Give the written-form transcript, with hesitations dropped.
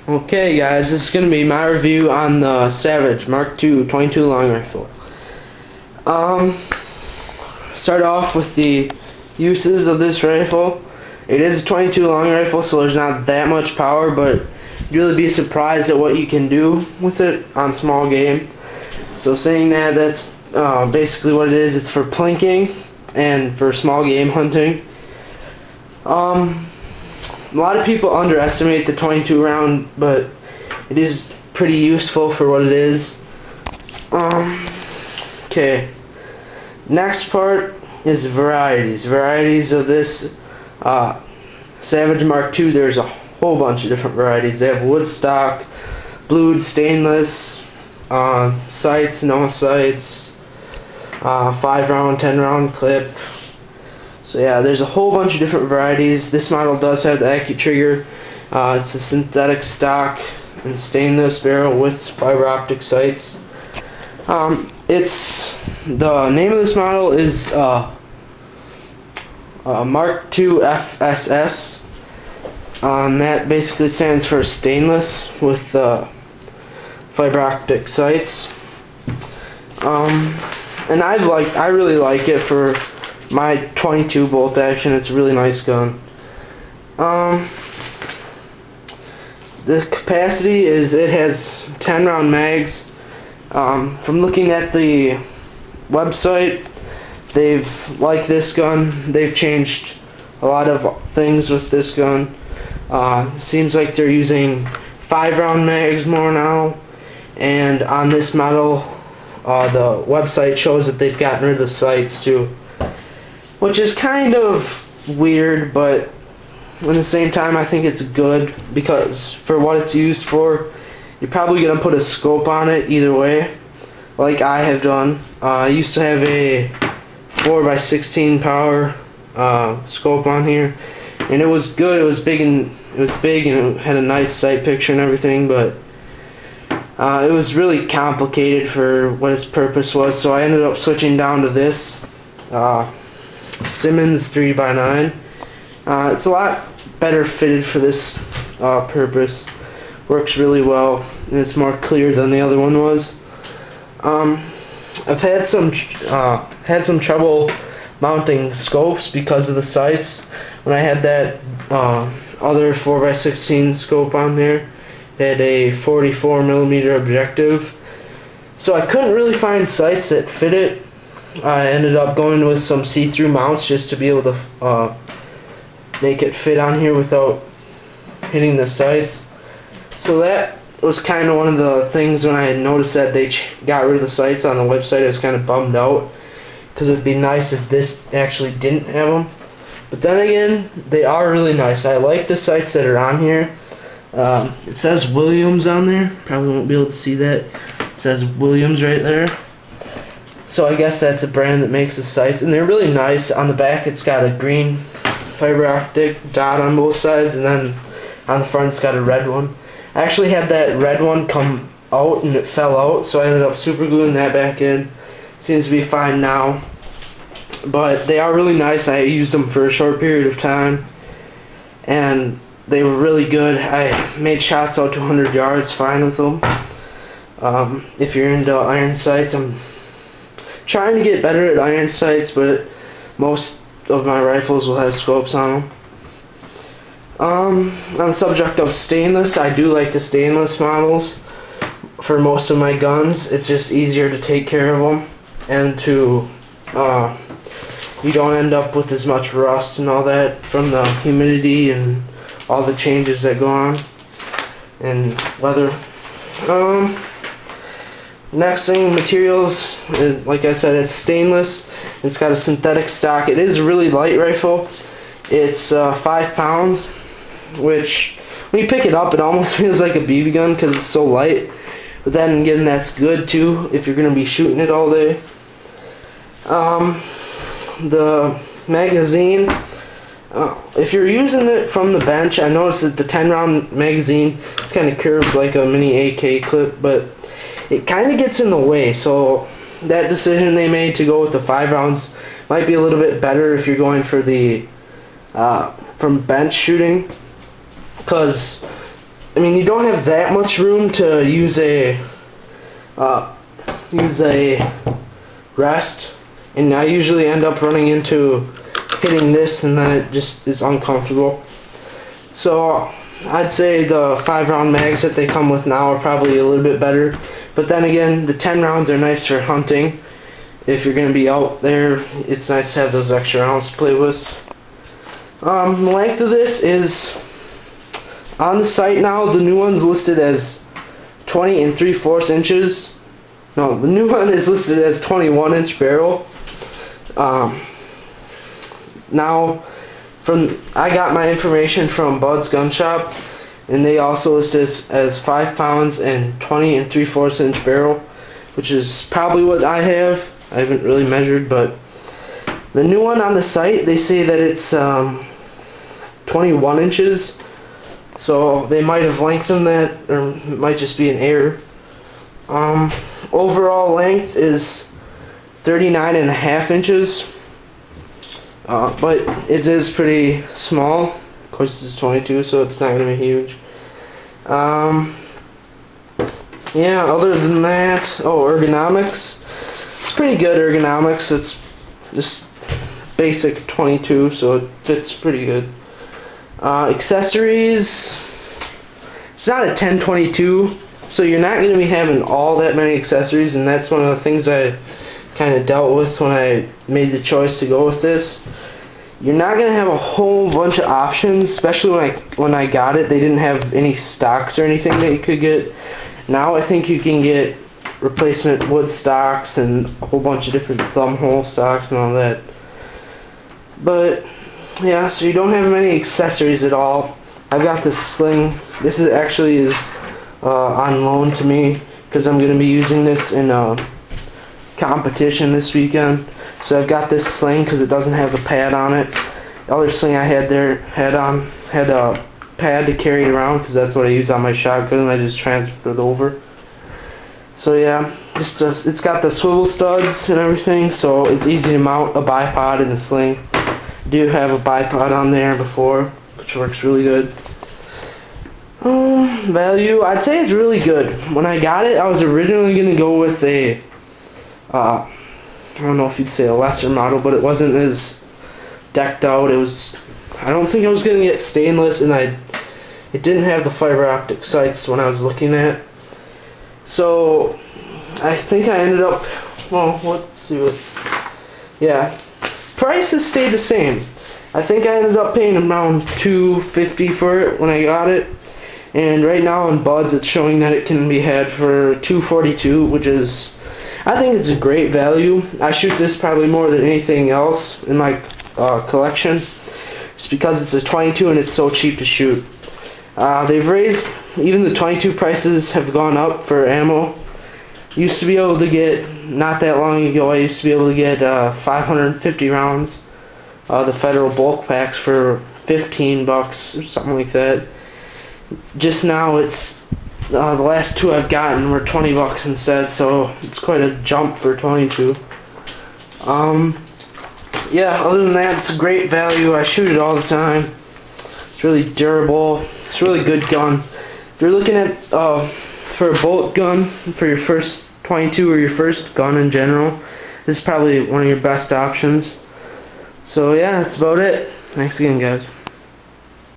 Okay guys, this is going to be my review on the Savage Mark II 22 long rifle. Start off with the uses of this rifle. It is a 22 long rifle, so there's not that much power, but you'd really be surprised at what you can do with it on small game. So saying that, that's basically what it is. It's for plinking and for small game hunting. A lot of people underestimate the 22 round, but it is pretty useful for what it is. Okay. Next part is varieties. Varieties of this Savage Mark II. There's a whole bunch of different varieties. They have wood stock, blued, stainless, sights, no sights, 5 round, 10 round clip. So yeah, there's a whole bunch of different varieties. This model does have the AccuTrigger. It's a synthetic stock and stainless barrel with fiber optic sights. It's the name of this model is Mark II FSS. And that basically stands for stainless with fiber optic sights. And I really like it for my 22 bolt action. It's a really nice gun. The capacity is, it has 10 round mags. From looking at the website, like this gun, they've changed a lot of things with this gun. Seems like they're using 5 round mags more now, and on this model the website shows that they've gotten rid of the sights too, which is kind of weird, but at the same time I think it's good, because for what it's used for, you're probably going to put a scope on it either way, like I have done. I used to have a 4x16 power scope on here, and it was good. It was big and it had a nice sight picture and everything, but it was really complicated for what its purpose was, so I ended up switching down to this Simmons 3x9. It's a lot better fitted for this purpose. Works really well, and it's more clear than the other one was. I've had some trouble mounting scopes because of the sights. When I had that other 4x16 scope on there, it had a 44mm objective, so I couldn't really find sights that fit it. I ended up going with some see-through mounts just to be able to make it fit on here without hitting the sights. So that was kind of one of the things when I had noticed that they got rid of the sights on the website. I was kind of bummed out, because it would be nice if this actually didn't have them. But then again, they are really nice. I like the sights that are on here. It says Williams on there. Probably won't be able to see that. It says Williams right there. So I guess that's a brand that makes the sights, and they're really nice. On the back it's got a green fiber optic dot on both sides, and then on the front it's got a red one. I actually had that red one come out and it fell out, so I ended up super gluing that back in. Seems to be fine now, but they are really nice. I used them for a short period of time, and they were really good. I made shots out to 100 yards fine with them. If you're into iron sights, I'm trying to get better at iron sights, but most of my rifles will have scopes on them. On the subject of stainless, I do like the stainless models for most of my guns. It's just easier to take care of them, and to you don't end up with as much rust and all that from the humidity and all the changes that go on in weather. Next thing, materials. Like I said, it's stainless. It's got a synthetic stock. It is a really light rifle. It's 5 pounds, which when you pick it up, it almost feels like a BB gun because it's so light. But then again, that's good too if you're going to be shooting it all day. The magazine. If you're using it from the bench, I noticed that the 10 round magazine is kind of curved like a mini AK clip, but it kind of gets in the way, so that decision they made to go with the 5 rounds might be a little bit better if you're going for the from bench shooting, because I mean, you don't have that much room to use a rest, and I usually end up running into hitting this, and then it just is uncomfortable. So I'd say the 5-round mags that they come with now are probably a little bit better, but then again, the 10 rounds are nice for hunting. If you're going to be out there, it's nice to have those extra rounds to play with. The length of this is, on the site now, the new one's listed as 20 3/4 inches. No, the new one is listed as 21-inch barrel. Now, I got my information from Bud's Gun Shop, and they also list this as 5 pounds and 20 3/4 inch barrel, which is probably what I have. I haven't really measured, but the new one on the site, they say that it's 21 inches, so they might have lengthened that, or it might just be an error. Overall length is 39.5 inches, but it is pretty small. Of course, this is 22, so it's not going to be huge. Yeah, other than that, ergonomics. It's pretty good ergonomics. It's just basic 22, so it fits pretty good. Accessories, it's not a 1022, so you're not going to be having all that many accessories, and that's one of the things I kind of dealt with when I made the choice to go with this. You're not going to have a whole bunch of options, especially when I got it. They didn't have any stocks or anything that you could get. Now I think you can get replacement wood stocks and a whole bunch of different thumb hole stocks and all that. But yeah, so you don't have many accessories at all. I've got this sling. This is actually on loan to me because I'm going to be using this in a competition this weekend. So I've got this sling because it doesn't have a pad on it. The other sling I had there had a pad to carry it around because that's what I use on my shotgun, and I just transferred it over. So yeah, it's got the swivel studs and everything, so it's easy to mount a bipod in the sling. I do have a bipod on there before, which works really good. Value, I'd say it's really good. When I got it, I was originally going to go with a, I don't know if you'd say a lesser model, but it wasn't as decked out. I don't think I was going to get stainless, and it didn't have the fiber optic sights when I was looking at. So I think I ended up, let's see yeah, price has stayed the same. I think I ended up paying around $250 for it when I got it, and right now on Bud's it's showing that it can be had for $242, which is, I think it's a great value. I shoot this probably more than anything else in my collection, just because it's a 22 and it's so cheap to shoot. They've raised, even the 22 prices have gone up for ammo. Used to be able to get, not that long ago, I used to be able to get 550 rounds, the federal bulk packs for $15 or something like that. Just now it's, the last two I've gotten were $20 instead, so it's quite a jump for 22. Yeah, other than that, it's a great value. I shoot it all the time. It's really durable. It's a really good gun. If you're looking at for a bolt gun for your first 22 or your first gun in general, this is probably one of your best options. So yeah, that's about it. Thanks again, guys.